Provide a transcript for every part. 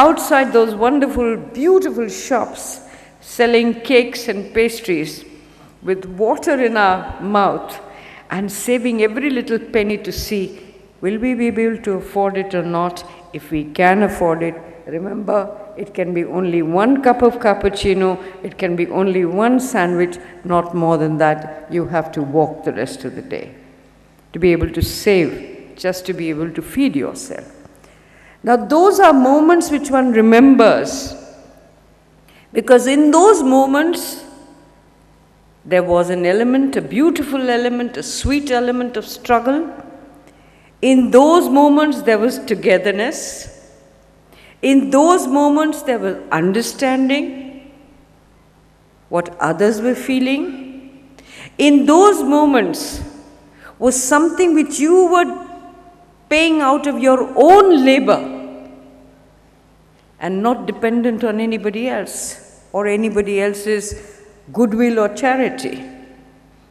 outside those wonderful, beautiful shops selling cakes and pastries with water in our mouth and saving every little penny to see, will we be able to afford it or not? If we can afford it, remember, it can be only 1 cup of cappuccino, it can be only 1 sandwich, not more than that. You have to walk the rest of the day to be able to save, just to be able to feed yourself. Now, those are moments which one remembers, because in those moments, there was an element, a beautiful element, a sweet element of struggle. In those moments, there was togetherness. In those moments, there was understanding what others were feeling. In those moments was something which you were paying out of your own labor and not dependent on anybody else or anybody else's goodwill or charity.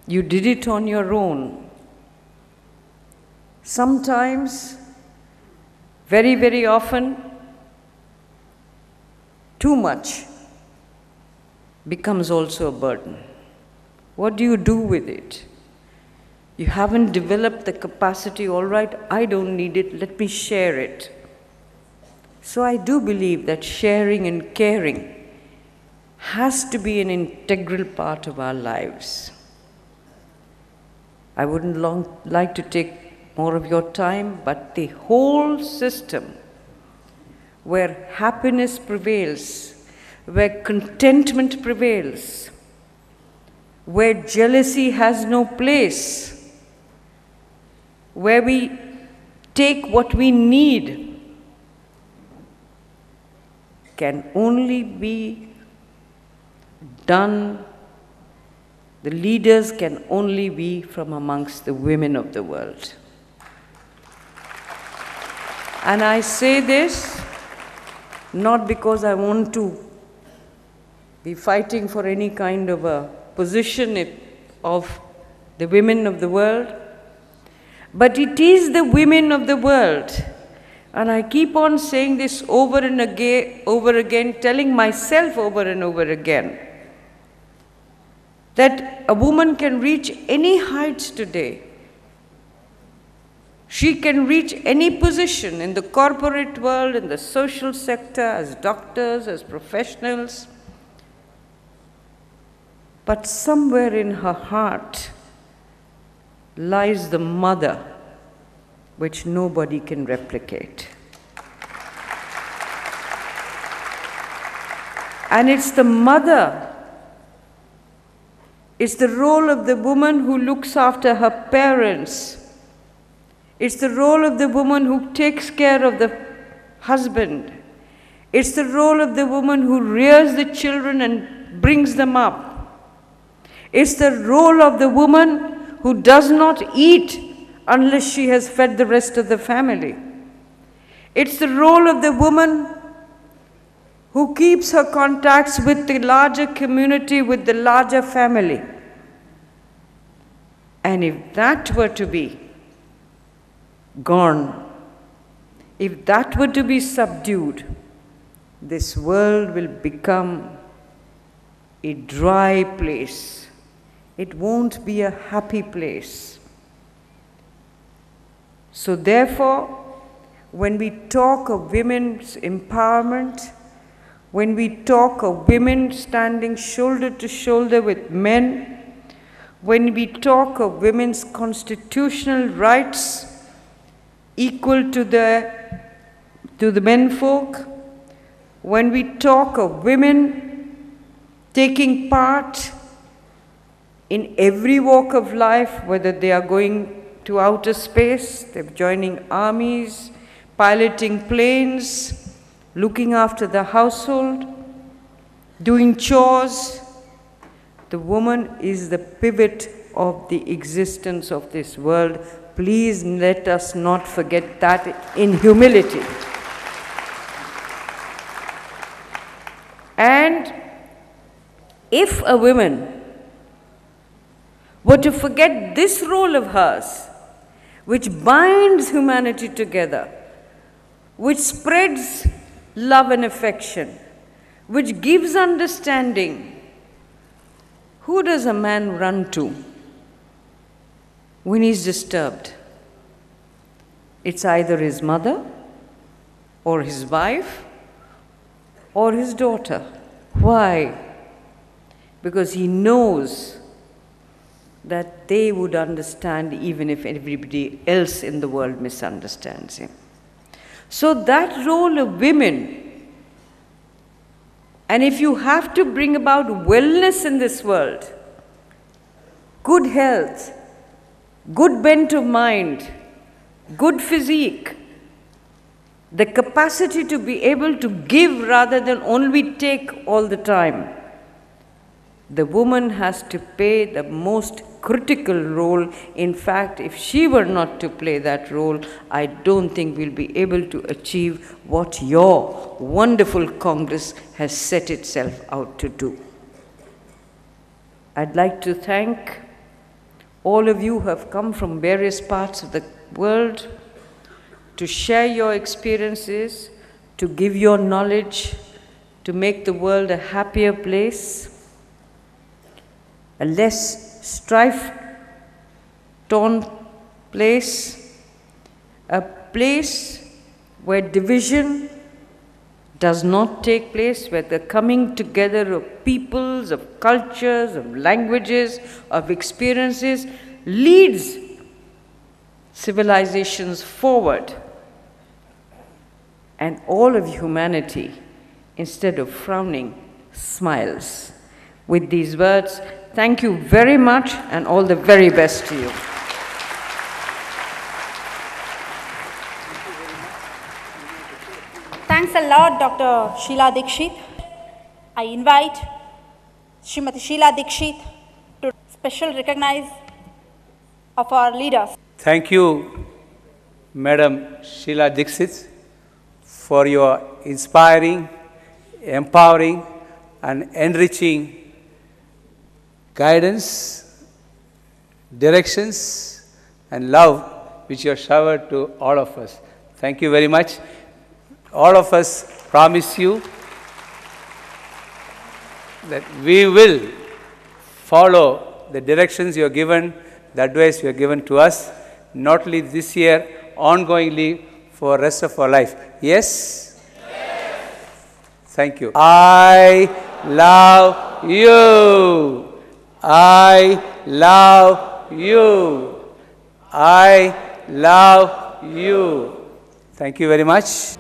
You did it on your own. Sometimes, very, very often, too much becomes also a burden. What do you do with it? You haven't developed the capacity, all right, I don't need it, let me share it. So I do believe that sharing and caring has to be an integral part of our lives. I wouldn't like to take more of your time, but the whole system where happiness prevails, where contentment prevails, where jealousy has no place, where we take what we need, can only be done, the leaders can only be from amongst the women of the world. And I say this not because I want to be fighting for any kind of a position of the women of the world, but it is the women of the world. And I keep on saying this over and again, telling myself over and over again, that a woman can reach any heights today. She can reach any position in the corporate world, in the social sector, as doctors, as professionals. But somewhere in her heart lies the mother, which nobody can replicate. And it's the mother, it's the role of the woman who looks after her parents. It's the role of the woman who takes care of the husband. It's the role of the woman who rears the children and brings them up. It's the role of the woman who does not eat unless she has fed the rest of the family. It's the role of the woman who keeps her contacts with the larger community, with the larger family. And if that were to be gone, if that were to be subdued, this world will become a dry place. It won't be a happy place. So therefore, when we talk of women's empowerment, when we talk of women standing shoulder to shoulder with men, when we talk of women's constitutional rights equal to the menfolk, when we talk of women taking part in every walk of life, whether they are going to outer space, they're joining armies, piloting planes, looking after the household, doing chores, the woman is the pivot of the existence of this world. Please let us not forget that in humility. And if a woman were to forget this role of hers, which binds humanity together, which spreads love and affection, which gives understanding. Who does a man run to when he's disturbed? It's either his mother, or his wife, or his daughter. Why? Because he knows that they would understand even if everybody else in the world misunderstands him. So that role of women, and if you have to bring about wellness in this world, good health, good bent of mind, good physique, the capacity to be able to give rather than only take all the time, the woman has to play the most critical role. In fact, if she were not to play that role, I don't think we'll be able to achieve what your wonderful Congress has set itself out to do. I'd like to thank all of you who have come from various parts of the world to share your experiences, to give your knowledge, to make the world a happier place, a less strife-torn place, a place where division does not take place, where the coming together of peoples, of cultures, of languages, of experiences leads civilizations forward, and all of humanity, instead of frowning, smiles. With these words, thank you very much and all the very best to you. Thanks a lot, Dr. Sheila Dixit. I invite Srimati Sheila Dixit to special recognize of our leaders. Thank you, Madam Sheila Dixit, for your inspiring, empowering, and enriching guidance, directions, and love which you have showered to all of us. Thank you very much. All of us promise you that we will follow the directions you have given, the advice you have given to us, not only this year, ongoingly for the rest of our life. Yes? Yes. Thank you. I love you. I love you. I love you. Thank you very much.